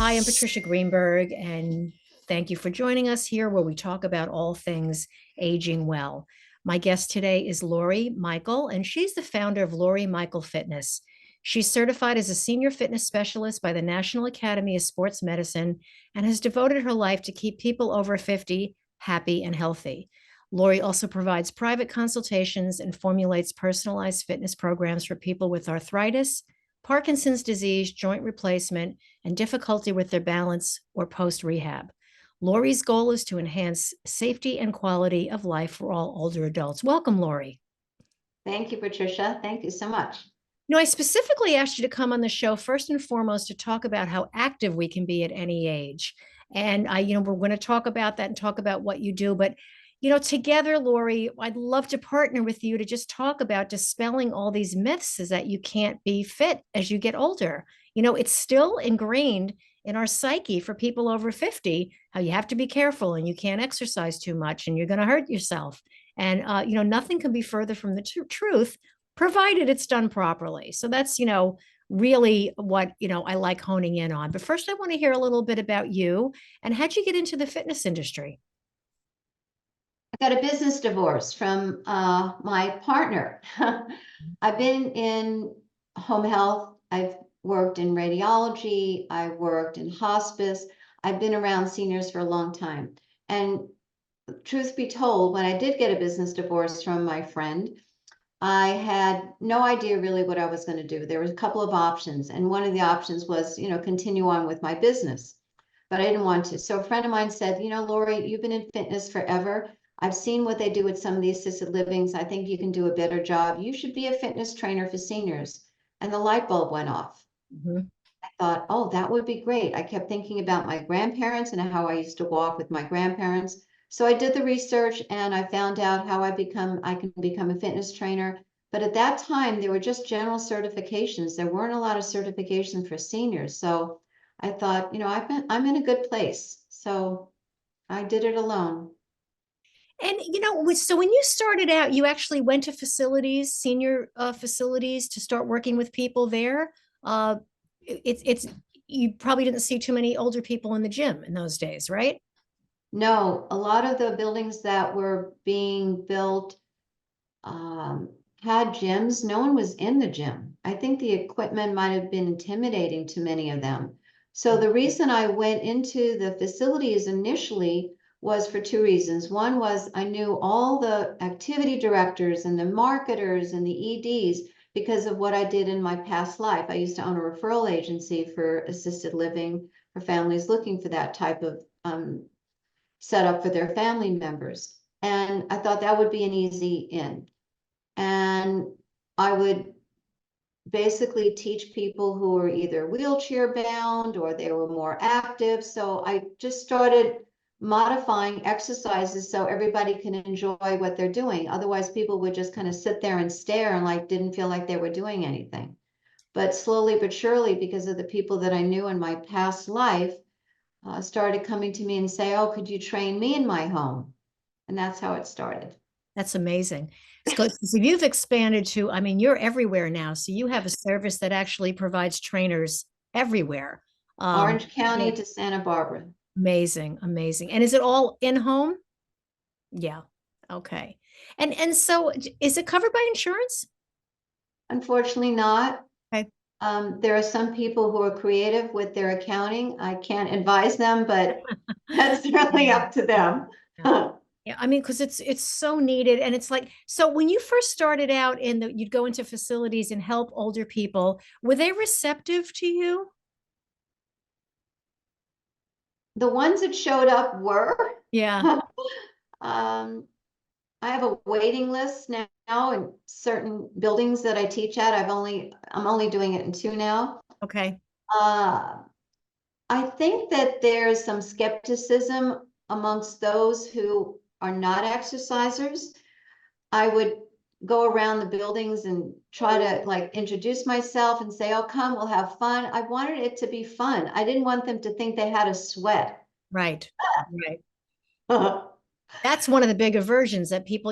Hi, I'm Patricia Greenberg, and thank you for joining us here where we talk about all things aging well. My guest today is Lori Michiel, and she's the founder of Lori Michiel Fitness. She's certified as a senior fitness specialist by the National Academy of Sports Medicine and has devoted her life to keep people over 50 happy and healthy. Lori also provides private consultations and formulates personalized fitness programs for people with arthritis, Parkinson's disease, joint replacement, and difficulty with their balance or post rehab. Lori's goal is to enhance safety and quality of life for all older adults. Welcome, Lori. Thank you, Patricia. Thank you so much. I specifically asked you to come on the show first and foremost to talk about how active we can be at any age. And we're going to talk about that and talk about what you do. But together, Lori, I'd love to partner with you to just talk about dispelling all these myths is that you can't be fit as you get older. It's still ingrained in our psyche for people over 50, how you have to be careful and you can't exercise too much and you're going to hurt yourself. And, nothing can be further from the truth, provided it's done properly. So that's, really what, I like honing in on. But first, I want to hear a little bit about you and how'd you get into the fitness industry? I got a business divorce from my partner. I've been in home health. I've worked in radiology. I worked in hospice. I've been around seniors for a long time. And truth be told, when I did get a business divorce from my friend, I had no idea really what I was going to do. There was a couple of options, and one of the options was, continue on with my business, but I didn't want to. So a friend of mine said, Lori, you've been in fitness forever. I've seen what they do with some of the assisted livings. I think you can do a better job. You should be a fitness trainer for seniors. And the light bulb went off. Mm-hmm. I thought, oh, that would be great. I kept thinking about my grandparents and how I used to walk with my grandparents. So I did the research and I found out how I can become a fitness trainer. But at that time, there were just general certifications. There weren't a lot of certifications for seniors. So I thought, I'm in a good place. So I did it alone. And so when you started out, you actually went to facilities, senior facilities, to start working with people there. It's you probably didn't see too many older people in the gym in those days, right? No, a lot of the buildings that were being built had gyms. No one was in the gym. I think the equipment might have been intimidating to many of them. So the reason I went into the facilities initially was for two reasons. One was I knew all the activity directors and the marketers and the EDs because of what I did in my past life. I used to own a referral agency for assisted living for families looking for that type of setup for their family members. And I thought that would be an easy in. And I would basically teach people who were either wheelchair bound or they were more active. So I just started modifying exercises so everybody can enjoy what they're doing. Otherwise, people would just kind of sit there and stare and didn't feel like they were doing anything. But slowly but surely, because of the people that I knew in my past life, started coming to me and say, oh, could you train me in my home? And that's how it started. That's amazing. So you've expanded to, you're everywhere now. So you have a service that actually provides trainers everywhere. Orange County Yeah. to Santa Barbara. Amazing, amazing. And is it all in home? Yeah. Okay. And so is it covered by insurance? Unfortunately not. Okay. There are some people who are creative with their accounting. I can't advise them, but that's really up to them. Yeah. Yeah, because it's so needed. And it's like, so when you first started out you'd go into facilities and help older people, were they receptive to you? The ones that showed up were. Yeah. I have a waiting list now in certain buildings that I teach at. I'm only doing it in two now. Okay. I think that there's some skepticism amongst those who are not exercisers. I would go around the buildings and try to introduce myself and say, oh, come, we'll have fun. I wanted it to be fun. I didn't want them to think they had to sweat. Right. Right. That's one of the big aversions that people,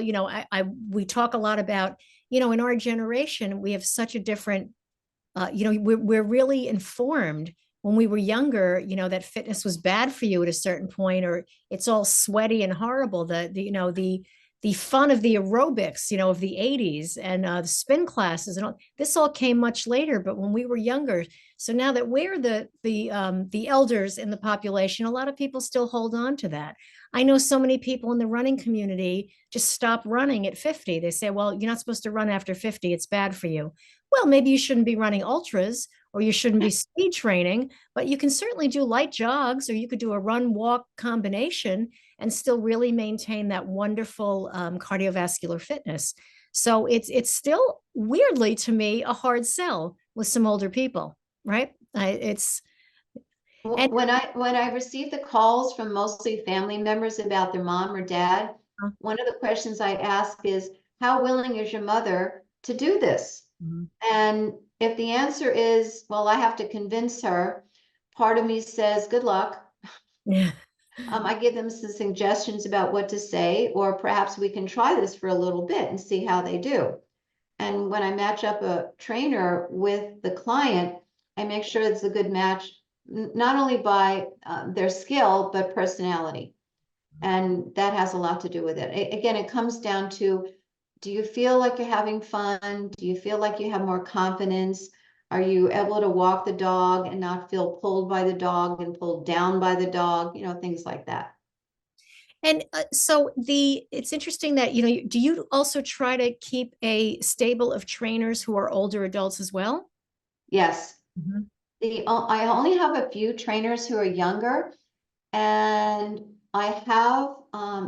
we talk a lot about, in our generation, we have such a different, we're really informed when we were younger, that fitness was bad for you at a certain point, or it's all sweaty and horrible. The fun of the aerobics, of the 80s, and the spin classes and all this all came much later, but when we were younger. So now that we're the elders in the population, a lot of people still hold on to that. I know so many people in the running community just stop running at 50. They say, well, you're not supposed to run after 50. It's bad for you. Well, maybe you shouldn't be running ultras, or you shouldn't be speed training, but you can certainly do light jogs, or you could do a run walk combination and still really maintain that wonderful cardiovascular fitness. So it's still weirdly to me a hard sell with some older people, right? It's and When I receive the calls from mostly family members about their mom or dad, one of the questions I ask is, how willing is your mother to do this? Mhm. And if the answer is, well, I have to convince her, part of me says, good luck. Yeah. I give them some suggestions about what to say, or perhaps we can try this for a little bit and see how they do. And when I match up a trainer with the client, I make sure it's a good match, not only by their skill, but personality. And that has a lot to do with it. Again, it comes down to, do you feel like you're having fun? Do you feel like you have more confidence? Are you able to walk the dog and not feel pulled by the dog and pulled down by the dog? Things like that. And so it's interesting that, do you also try to keep a stable of trainers who are older adults as well? Yes. Mhm. I only have a few trainers who are younger, and I have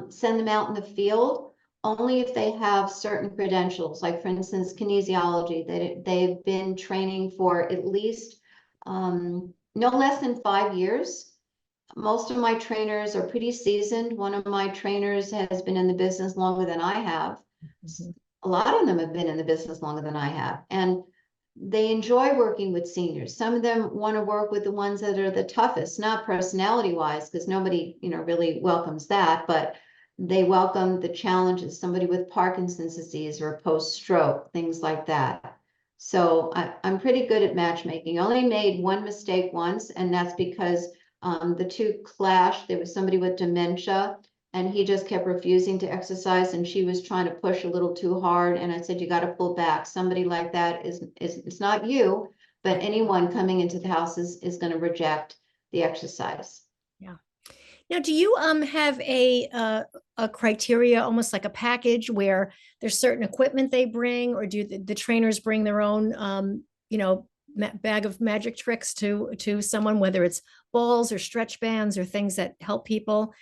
send them out in the field only if they have certain credentials, like for instance, kinesiology. They've been training for at least no less than 5 years. Most of my trainers are pretty seasoned. One of my trainers has been in the business longer than I have. Mhm. A lot of them have been in the business longer than I have. And they enjoy working with seniors. Some of them want to work with the ones that are the toughest, not personality wise, because nobody, really welcomes that, but they welcome the challenges, somebody with Parkinson's disease or post-stroke, things like that. So I'm pretty good at matchmaking. I only made one mistake once, and that's because the two clashed. There was somebody with dementia, and he just kept refusing to exercise, and she was trying to push a little too hard, and I said, you got to pull back. Somebody like that is it's not you, but anyone coming into the house is going to reject the exercise. Yeah. Now, do you have a criteria, almost like a package, where there's certain equipment they bring, or do the trainers bring their own bag of magic tricks to someone, whether it's balls or stretch bands or things that help people?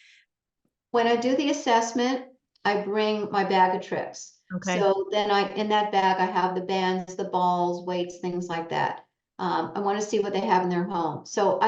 When I do the assessment, I bring my bag of tricks. Okay. So then in that bag, I have the bands, the balls, weights, things like that. I want to see what they have in their home. So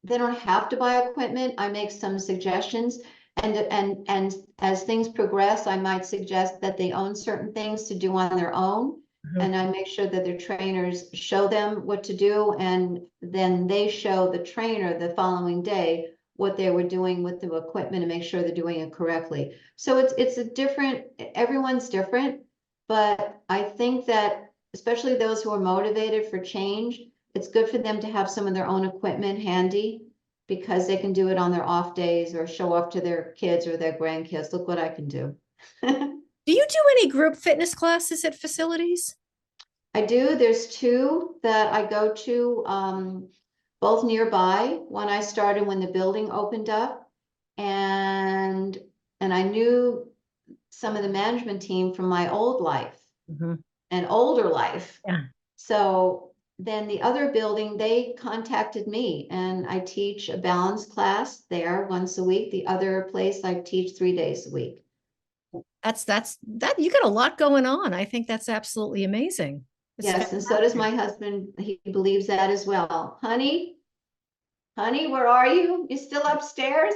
they don't have to buy equipment. I make some suggestions, and as things progress, I might suggest that they own certain things to do on their own. Mhm. And I make sure that their trainers show them what to do, and then they show the trainer the following day what they were doing with the equipment and make sure they're doing it correctly. So it's a different, everyone's different, but I think that especially those who are motivated for change, it's good for them to have some of their own equipment handy, because they can do it on their off days or show off to their kids or their grandkids. Look what I can do. Do you do any group fitness classes at facilities? I do. There's two that I go to, both nearby. One I started when the building opened up, and I knew some of the management team from my old life Mhm. and older life. Yeah. So then the other building, they contacted me, and I teach a balance class there once a week. The other place I teach 3 days a week. That you got a lot going on. I think that's absolutely amazing. It's Yes, and so does fantastic. my husband. He believes that as well. Honey, where are you? You still upstairs?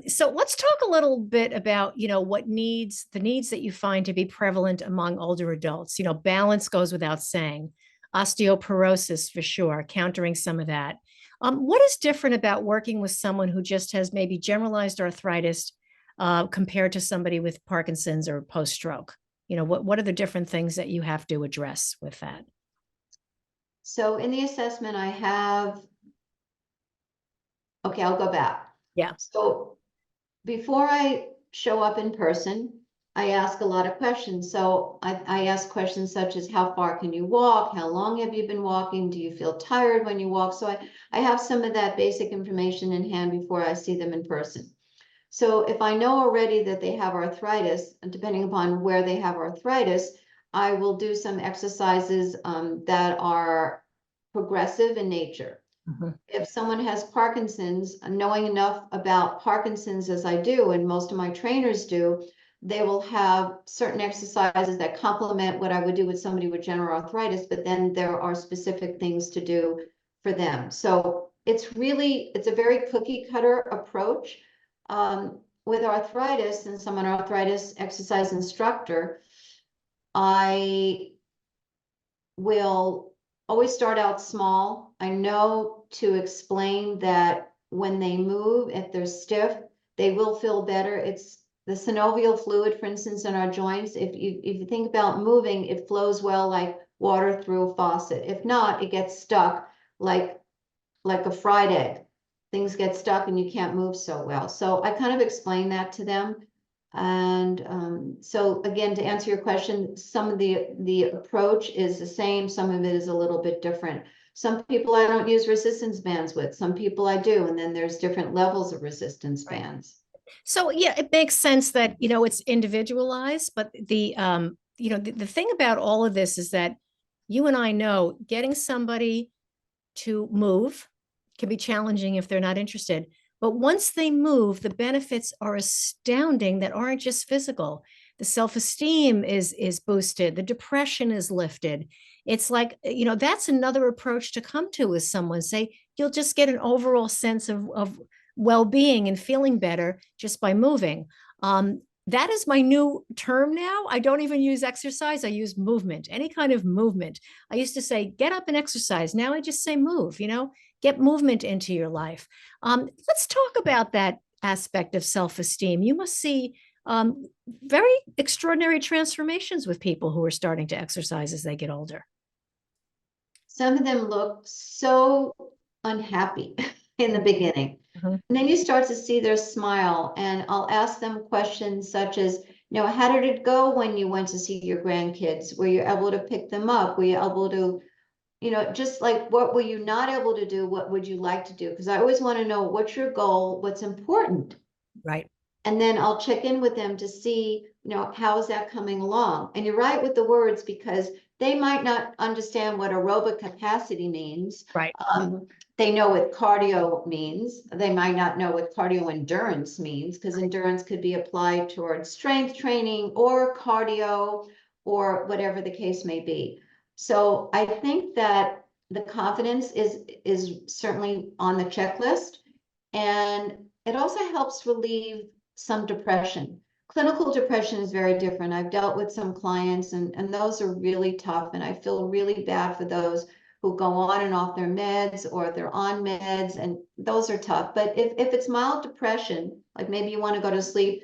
So let's talk a little bit about, the needs that you find to be prevalent among older adults. Balance goes without saying, osteoporosis for sure, countering some of that. What is different about working with someone who just has maybe generalized arthritis compared to somebody with Parkinson's or post-stroke? What are the different things that you have to address with that? So in the assessment I have, okay, I'll go back. Yeah. So before I show up in person, I ask a lot of questions. So I ask questions such as how far can you walk? How long have you been walking? Do you feel tired when you walk? So I have some of that basic information in hand before I see them in person. So if I know already that they have arthritis, and depending upon where they have arthritis, I will do some exercises that are progressive in nature. Mhm. If someone has Parkinson's, knowing enough about Parkinson's as I do, and most of my trainers do, they will have certain exercises that complement what I would do with somebody with general arthritis, but then there are specific things to do for them. So it's a very cookie cutter approach. With arthritis, since I'm an arthritis exercise instructor, I will always start out small. I know to explain that when they move, if they're stiff, they will feel better. It's the synovial fluid, for instance, in our joints. If you think about moving, it flows well like water through a faucet. If not, it gets stuck like a fried egg. Things get stuck and you can't move so well. So I kind of explain that to them. And so again, to answer your question, some of the approach is the same, some of it is a little bit different. Some people I don't use resistance bands with, some people I do, and then there's different levels of resistance Right. bands. So yeah, it makes sense that, it's individualized, but the thing about all of this is that you and I know getting somebody to move can be challenging if they're not interested. But once they move, the benefits are astounding that aren't just physical. The self-esteem is boosted, the depression is lifted. It's like, that's another approach to come to with someone. Say, you'll just get an overall sense of well-being and feeling better just by moving. That is my new term now. I don't even use exercise. I use movement, any kind of movement. I used to say, get up and exercise. Now I just say move, get movement into your life. Let's talk about that aspect of self-esteem. You must see very extraordinary transformations with people who are starting to exercise as they get older. Some of them look so unhappy in the beginning. Mhm. And then you start to see their smile, and I'll ask them questions such as, how did it go when you went to see your grandkids? Were you able to pick them up? Were you able to, just like, what were you not able to do? What would you like to do? Because I always want to know what's your goal, what's important. Right. And then I'll check in with them to see, how is that coming along? And you're right with the words, because they might not understand what aerobic capacity means. Right. They know what cardio means. They might not know what cardio endurance means, because endurance could be applied towards strength training or cardio or whatever the case may be. So I think that the confidence is certainly on the checklist, and it also helps relieve some depression. Clinical depression is very different. I've dealt with some clients, and those are really tough. And I feel really bad for those who go on and off their meds, or they're on meds, and those are tough. But if it's mild depression, like maybe you want to go to sleep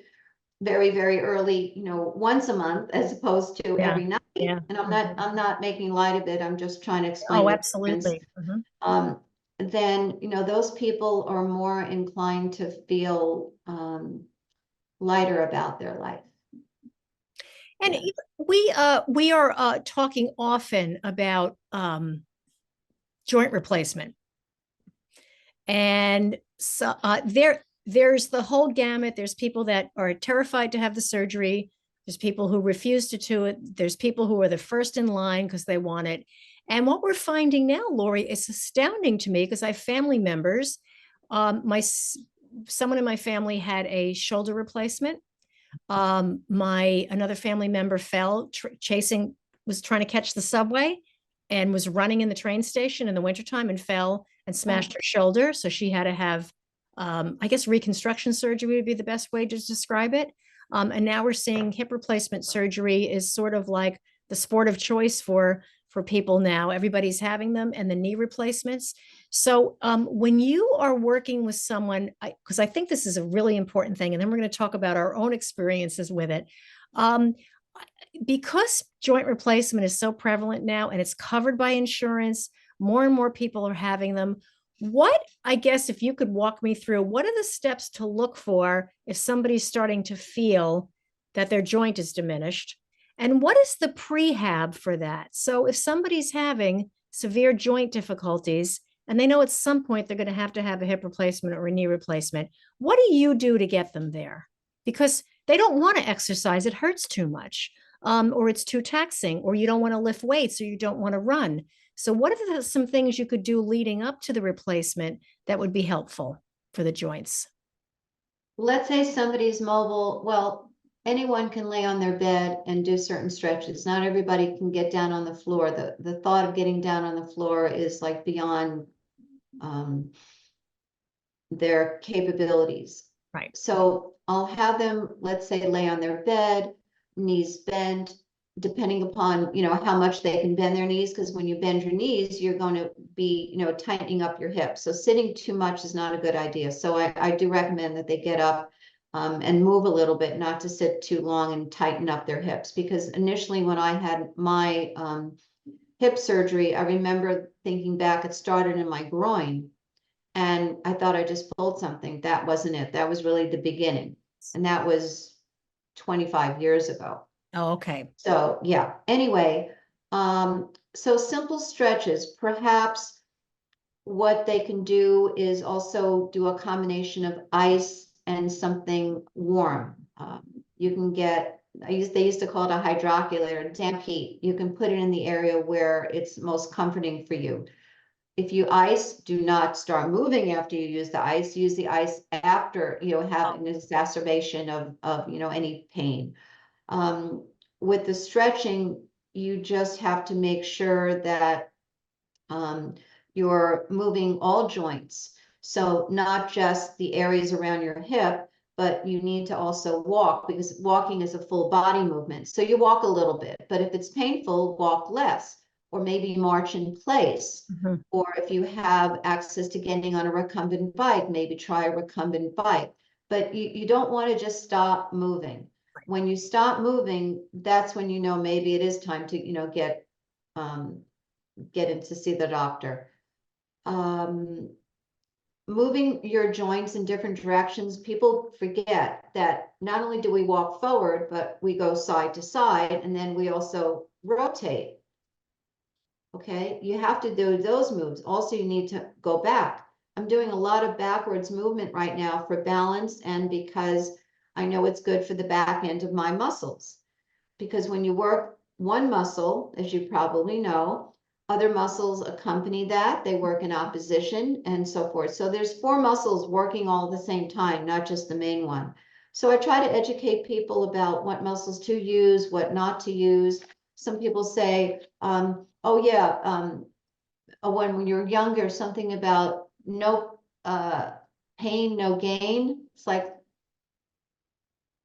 very, very early, once a month as opposed to Yeah. every night. Yeah. And I'm not making light of it. I'm just trying to explain Oh, the difference. absolutely. Mhm. Then those people are more inclined to feel lighter about their life. And Yeah. we are talking often about joint replacement. And so there's the whole gamut. There's people that are terrified to have the surgery. There's people who refuse to do it. There's people who are the first in line because they want it. And what we're finding now, Lori, is astounding to me because I have family members. Someone in my family had a shoulder replacement. My another family member fell was trying to catch the subway and was running in the train station in the wintertime and fell and smashed her shoulder. So she had to have, I guess, reconstruction surgery would be the best way to describe it. And now we're seeing hip replacement surgery is sort of like the sport of choice for people now. Everybody's having them, and the knee replacements. So when you are working with someone, because I think this is a really important thing, and then we're going to talk about our own experiences with it. Because joint replacement is so prevalent now and it's covered by insurance, More and more people are having them. What, I guess, if you could walk me through, what are the steps to look for if somebody's starting to feel that their joint is diminished? And what is the prehab for that? So if somebody's having severe joint difficulties and they know at some point they're going to have a hip replacement or a knee replacement, what do you do to get them there? Because they don't want to exercise, it hurts too much, or it's too taxing, or you don't want to lift weights, or you don't want to run. So, what are some things you could do leading up to the replacement that would be helpful for the joints? Let's say somebody's mobile. Well, anyone can lay on their bed and do certain stretches. Not everybody can get down on the floor. The thought of getting down on the floor is like beyond their capabilities. Right. So I'll have them, let's say, lay on their bed, knees bent, depending upon, how much they can bend their knees, because when you bend your knees, you're going to be, tightening up your hips. So sitting too much is not a good idea. So I do recommend that they get up and move a little bit, not to sit too long and tighten up their hips. Because initially when I had my hip surgery, I remember thinking back, it started in my groin. And I thought I just pulled something. That wasn't it. That was really the beginning. And that was 25 years ago. Oh, okay. So yeah, anyway, so simple stretches. Perhaps what they can do is also do a combination of ice and something warm. You can get, they used to call it a hydroculator, damp heat. You can put it in the area where it's most comforting for you. If you ice, do not start moving after you use the ice. Use the ice after, having an exacerbation of any pain. With the stretching, you just have to make sure that you're moving all joints. So not just the areas around your hip, but you need to also walk, because walking is a full body movement. So you walk a little bit, but if it's painful, walk less, or maybe march in place. Mhm. Or if you have access to getting on a recumbent bike, maybe try a recumbent bike. But you don't want to just stop moving. When you stop moving, that's when maybe it is time to get in to see the doctor. Moving your joints in different directions, people forget that not only do we walk forward, but we go side to side, and then we also rotate. Okay, you have to do those moves. Also, you need to go back. I'm doing a lot of backwards movement right now for balance, and because I know it's good for the back end of my muscles. Because when you work one muscle, as you probably know, other muscles accompany that. They work in opposition and so forth. So there's 4 muscles working all at the same time, not just the main one. So I try to educate people about what muscles to use, what not to use. Some people say, oh yeah, when you're younger, something about no pain, no gain. It's like,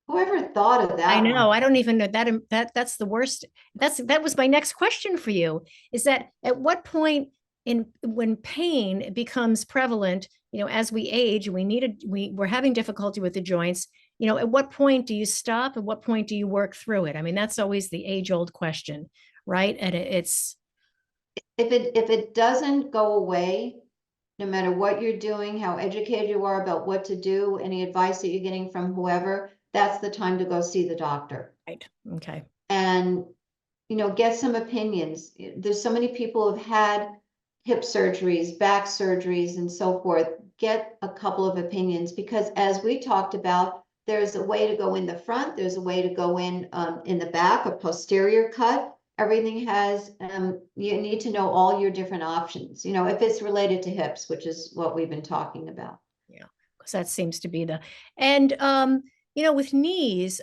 whoever thought of I that know. one? I don't even know that's the worst. That was my next question for you. Is that at what point in when pain becomes prevalent, as we age and we're having difficulty with the joints, at what point do you stop? At what point do you work through it? I mean, that's always the age-old question, right? And it's If it doesn't go away, no matter what you're doing, how educated you are about what to do, any advice that you're getting from whoever, that's the time to go see the doctor. right. Okay. And get some opinions. There's so many people who've had hip surgeries, back surgeries, and so forth. Get a couple of opinions, because as we talked about, there's a way to go in the front, there's a way to go in the back, a posterior cut. Everything has, you need to know all your different options, if it's related to hips, which is what we've been talking about. Yeah, because that seems to be and with knees,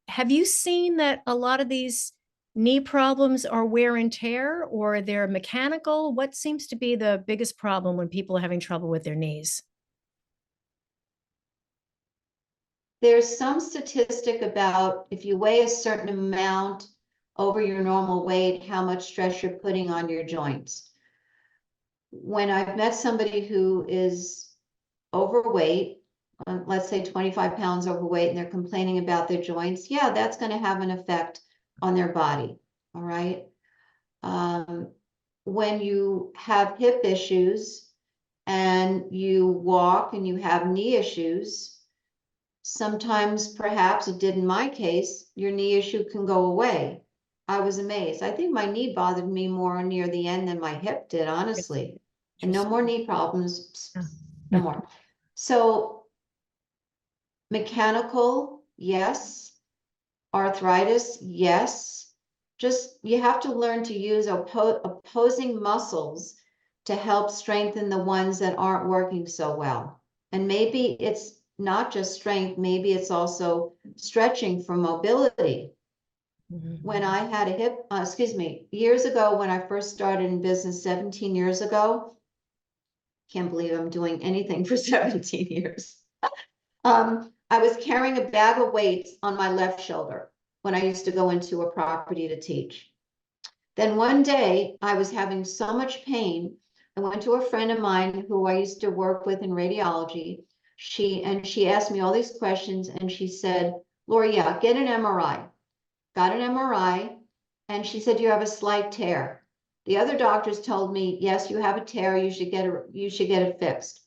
have you seen that a lot of these knee problems are wear and tear, or they're mechanical? What seems to be the biggest problem when people are having trouble with their knees? There's some statistic about if you weigh a certain amount over your normal weight, how much stress you're putting on your joints. When I've met somebody who is overweight, let's say 25 pounds overweight, and they're complaining about their joints, yeah, that's going to have an effect on their body. All right. when you have hip issues and you walk and you have knee issues, sometimes perhaps it did in my case, your knee issue can go away. I was amazed. I think my knee bothered me more near the end than my hip did, honestly. And no more knee problems, no more. So mechanical, yes. Arthritis, yes. Just you have to learn to use opposing muscles to help strengthen the ones that aren't working so well. And maybe it's not just strength, maybe it's also stretching for mobility. When I had a hip, years ago when I first started in business 17 years ago, can't believe I'm doing anything for 17 years. I was carrying a bag of weights on my left shoulder when I used to go into a property to teach. Then one day I was having so much pain. I went to a friend of mine who I used to work with in radiology. She asked me all these questions and she said, Lori, yeah, get an MRI. Got an MRI and she said, you have a slight tear. The other doctors told me, yes, you have a tear. You should get it fixed.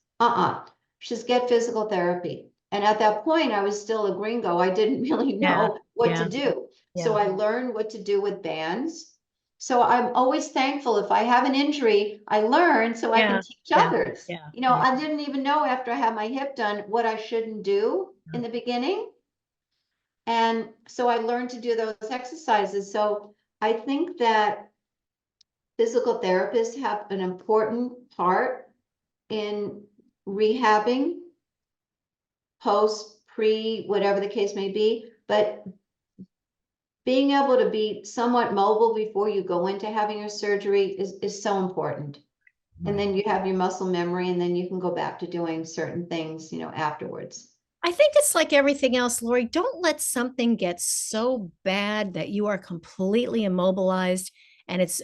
She says, get physical therapy. And at that point, I was still a gringo. I didn't really know what to do. So I learned what to do with bands. So I'm always thankful if I have an injury, I learn so I can teach others. I didn't even know after I had my hip done what I shouldn't do in the beginning. And so I learned to do those exercises. So I think that physical therapists have an important part in rehabbing post, pre, whatever the case may be, but being able to be somewhat mobile before you go into having your surgery is so important. Right. And then you have your muscle memory and then you can go back to doing certain things, afterwards. I think it's like everything else, Lori. Don't let something get so bad that you are completely immobilized and it's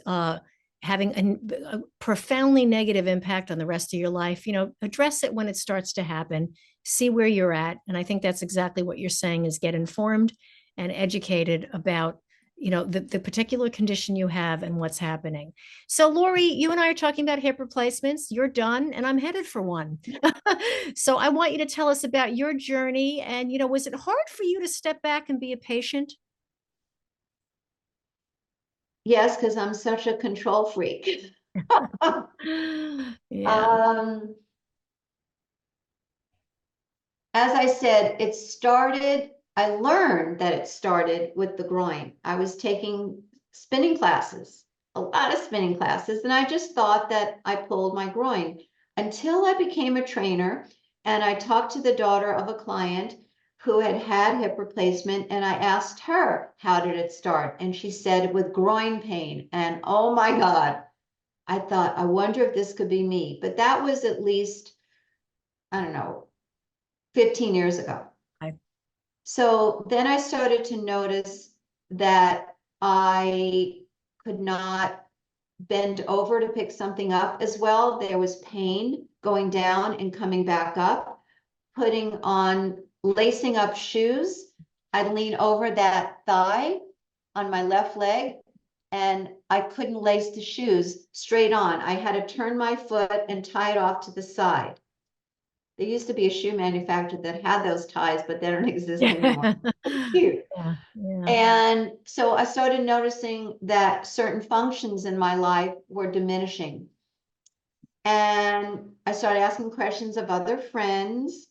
having a profoundly negative impact on the rest of your life. Address it when it starts to happen, see where you're at. And I think that's exactly what you're saying is get informed and educated about the particular condition you have and what's happening. So Lori, you and I are talking about hip replacements. You're done and I'm headed for one. So I want you to tell us about your journey. And was it hard for you to step back and be a patient? Yes, because I'm such a control freak. Yeah. As I said, I learned that it started with the groin. I was taking spinning classes, a lot of spinning classes, and I just thought that I pulled my groin until I became a trainer and I talked to the daughter of a client who had had hip replacement and I asked her, how did it start? And she said, with groin pain. And oh my God, I thought, I wonder if this could be me. But that was at least, I don't know, 15 years ago. Okay. So then I started to notice that I could not bend over to pick something up as well. There was pain going down and coming back up. Lacing up shoes, I'd lean over that thigh on my left leg and I couldn't lace the shoes straight on. I had to turn my foot and tie it off to the side. There used to be a shoe manufacturer that had those ties, but they don't exist anymore. Cute. Yeah. And so I started noticing that certain functions in my life were diminishing. And I started asking questions of other friends.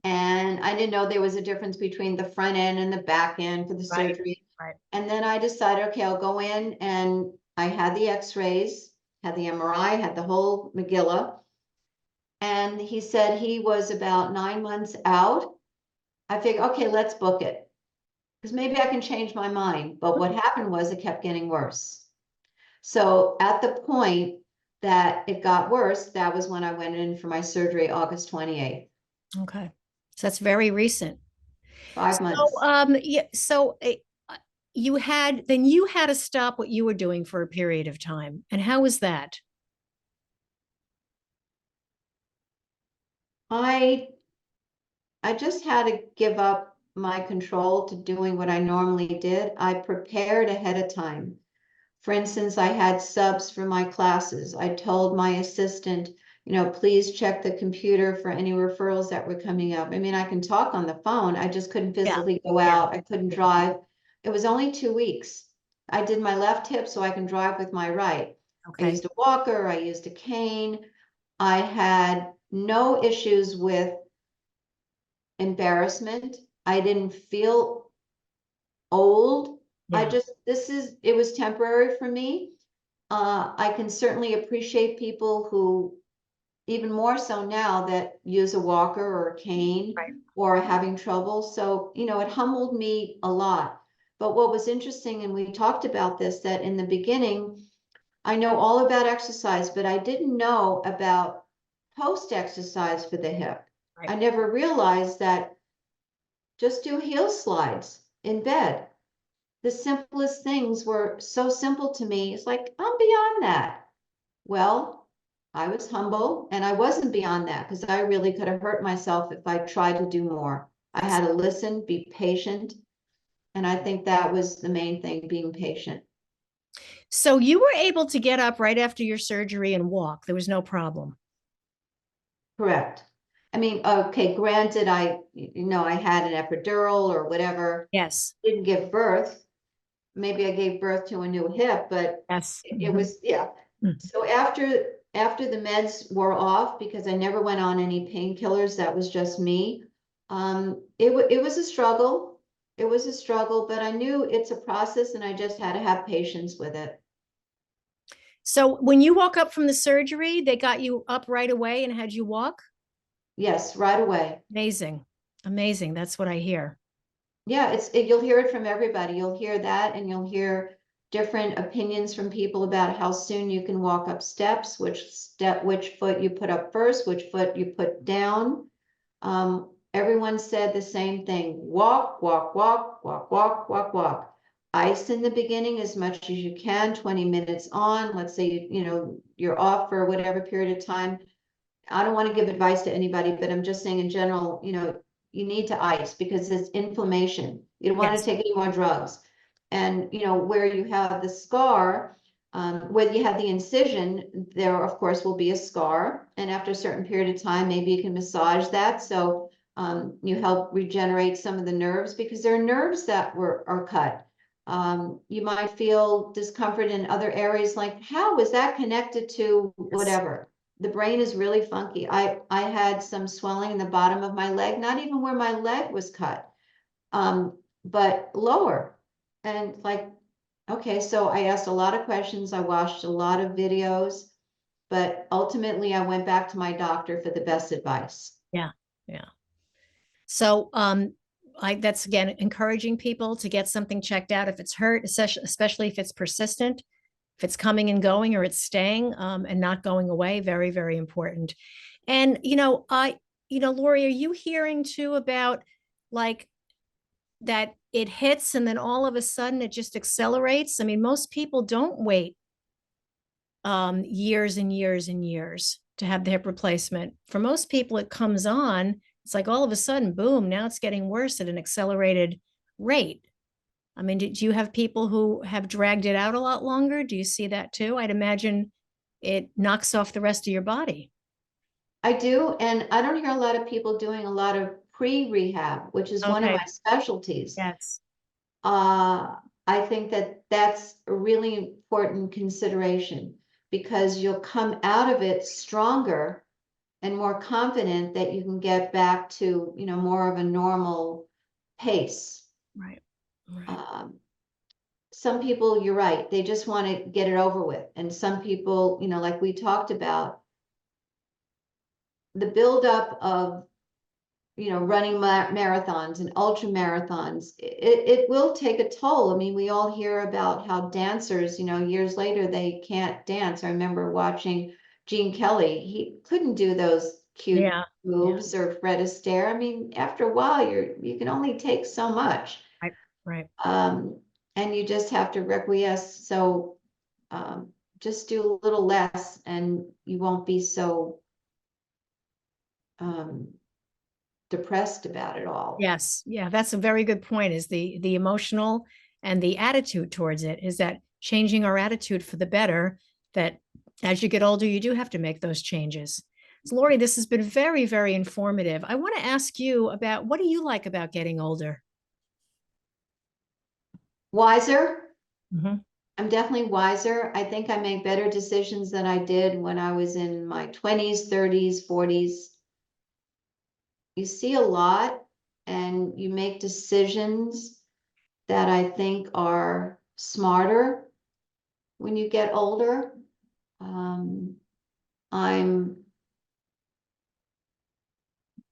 And I didn't know there was a difference between the front end and the back end for the surgery. Right. And then I decided, okay, I'll go in and I had the x-rays, had the MRI, had the whole Megillah. And he said he was about 9 months out. I figured, okay, let's book it because maybe I can change my mind. But what happened was it kept getting worse. So at the point that it got worse, that was when I went in for my surgery, August 28th. Okay. So that's very recent. 5 months. You had to stop what you were doing for a period of time. And how was that? I just had to give up my control to doing what I normally did. I prepared ahead of time For instance, I had subs for my classes. I told my assistant, please check the computer for any referrals that were coming up. I mean, I can talk on the phone. I just couldn't Yeah. physically go out. I couldn't drive. It was only 2 weeks. I did my left hip so I can drive with my right. I Okay. used a walker. I used a cane. I had no issues with embarrassment. I didn't feel old. Yeah. It was temporary for me. I can certainly appreciate people who, even more so now, that use a walker or a cane Right. or are having trouble. So, it humbled me a lot. But what was interesting, and we talked about this, that in the beginning, I know all about exercise, but I didn't know about post-exercise for the hip. Right. I never realized that just do heel slides in bed. The simplest things were so simple to me. It's like, I'm beyond that. Well, I was humble and I wasn't beyond that because I really could have hurt myself if I tried to do more. I had to listen, be patient. And I think that was the main thing, being patient. So you were able to get up right after your surgery and walk. There was no problem. Correct. I mean, okay, granted, I had an epidural or whatever, Yes. didn't give birth. Maybe I gave birth to a new hip, but Yes. it was, yeah. Mhm. So after the meds wore off, because I never went on any painkillers, that was just me. It was a struggle. It was a struggle, but I knew it's a process and I just had to have patience with it. So when you woke up from the surgery, they got you up right away and had you walk? Yes, right away. Amazing. Amazing. That's what I hear. Yeah, you'll hear it from everybody. You'll hear that and you'll hear different opinions from people about how soon you can walk up steps, which foot you put up first, which foot you put down. Everyone said the same thing. Walk, walk, walk, walk, walk, walk, walk. Ice in the beginning as much as you can, 20 minutes on. Let's say, you're off for whatever period of time. I don't want to give advice to anybody, but I'm just saying in general, you need to ice because it's inflammation. You don't want to Yes. take any more drugs. And, where you have the scar, where you have the incision, there of course will be a scar. And after a certain period of time, maybe you can massage that. So you help regenerate some of the nerves because there are nerves that are cut. You might feel discomfort in other areas, like how is that connected to Yes. whatever? The brain is really funky. I had some swelling in the bottom of my leg, not even where my leg was cut, but lower. And like, okay, so I asked a lot of questions. I watched a lot of videos, but ultimately I went back to my doctor for the best advice. Yeah. Yeah. So that's again encouraging people to get something checked out if it's hurt, especially if it's persistent, if it's coming and going or it's staying and not going away. Very, very important. And Lori, are you hearing too about like that it hits and then all of a sudden it just accelerates? I mean, most people don't wait years and years and years to have the hip replacement. For most people, it comes on, it's like all of a sudden, boom, now it's getting worse at an accelerated rate. I mean, do you have people who have dragged it out a lot longer? Do you see that too? I'd imagine it knocks off the rest of your body. I do, and I don't hear a lot of people doing a lot of pre-rehab, which is one of Okay. my specialties. Yes. Uh, I think that that's a really important consideration because you'll come out of it stronger and more confident that you can get back to, more of a normal pace. Right. Right. Um, some people, you're right, they just want to get it over with. And some people, like we talked about, the buildup of running marathons and ultra marathons, it will take a toll. I mean, we all hear about how dancers, years later, they can't dance. I remember watching Gene Kelly. He couldn't do those cute Yeah. Yeah. moves or Fred Astaire. I mean, after a while, you can only take so much. Right. Right. Um, and you just have to requiesce. So um, just do a little less and you won't be so um, depressed about it all. Yes. Yeah. That's a very good point is the emotional and the attitude towards it is that changing our attitude for the better, that as you get older, you do have to make those changes. So, Lori, this has been very, very informative. I want to ask you about, what do you like about getting older? Wiser. Mhm. I'm definitely wiser. I think I make better decisions than I did when I was in my 20s, 30s, 40s. You see a lot and you make decisions that I think are smarter when you get older. Um, I'm,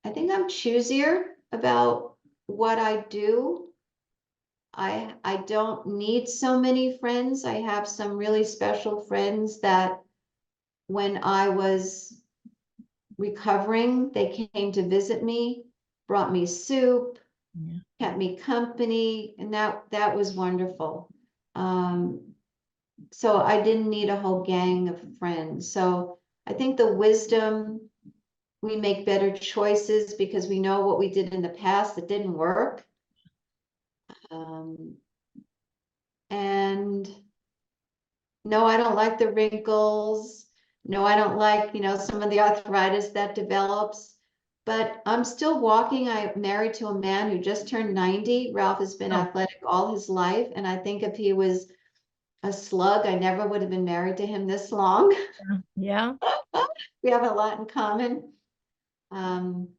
I think I'm choosier about what I do. I don't need so many friends. I have some really special friends that when I was recovering, they came to visit me, brought me soup, Yeah. kept me company, and that was wonderful. So I didn't need a whole gang of friends. So I think the wisdom, we make better choices because we know what we did in the past that didn't work. Um, and no, I don't like the wrinkles. No, I don't like, some of the arthritis that develops. But I'm still walking. I'm married to a man who just turned 90. Ralph has been Oh, athletic all his life. And I think if he was a slug, I never would have been married to him this long. yeah. We have a lot in common. Um,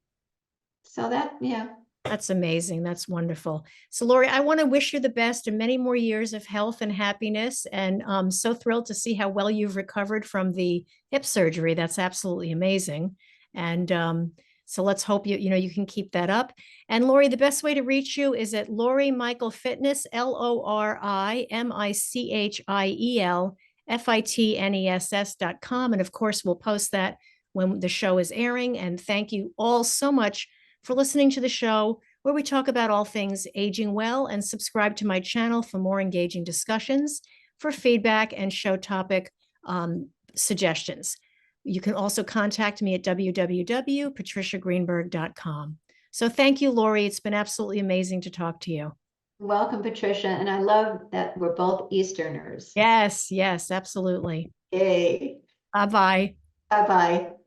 so that, yeah. That's amazing. That's wonderful. So, Lori, I want to wish you the best and many more years of health and happiness. And I'm so thrilled to see how well you've recovered from the hip surgery. That's absolutely amazing. And so let's hope you can keep that up. And Lori, the best way to reach you is at Lori Michiel Fitness, LORIMICHIEL FITNESS.com. And of course, we'll post that when the show is airing. And thank you all so much for listening to the show, where we talk about all things aging well, and subscribe to my channel for more engaging discussions, for feedback and show topic suggestions. You can also contact me at www.patriciagreenberg.com. So thank you, Lori. It's been absolutely amazing to talk to you. Welcome, Patricia. And I love that we're both Easterners. Yes, yes, absolutely. Yay. Bye bye. Bye-bye.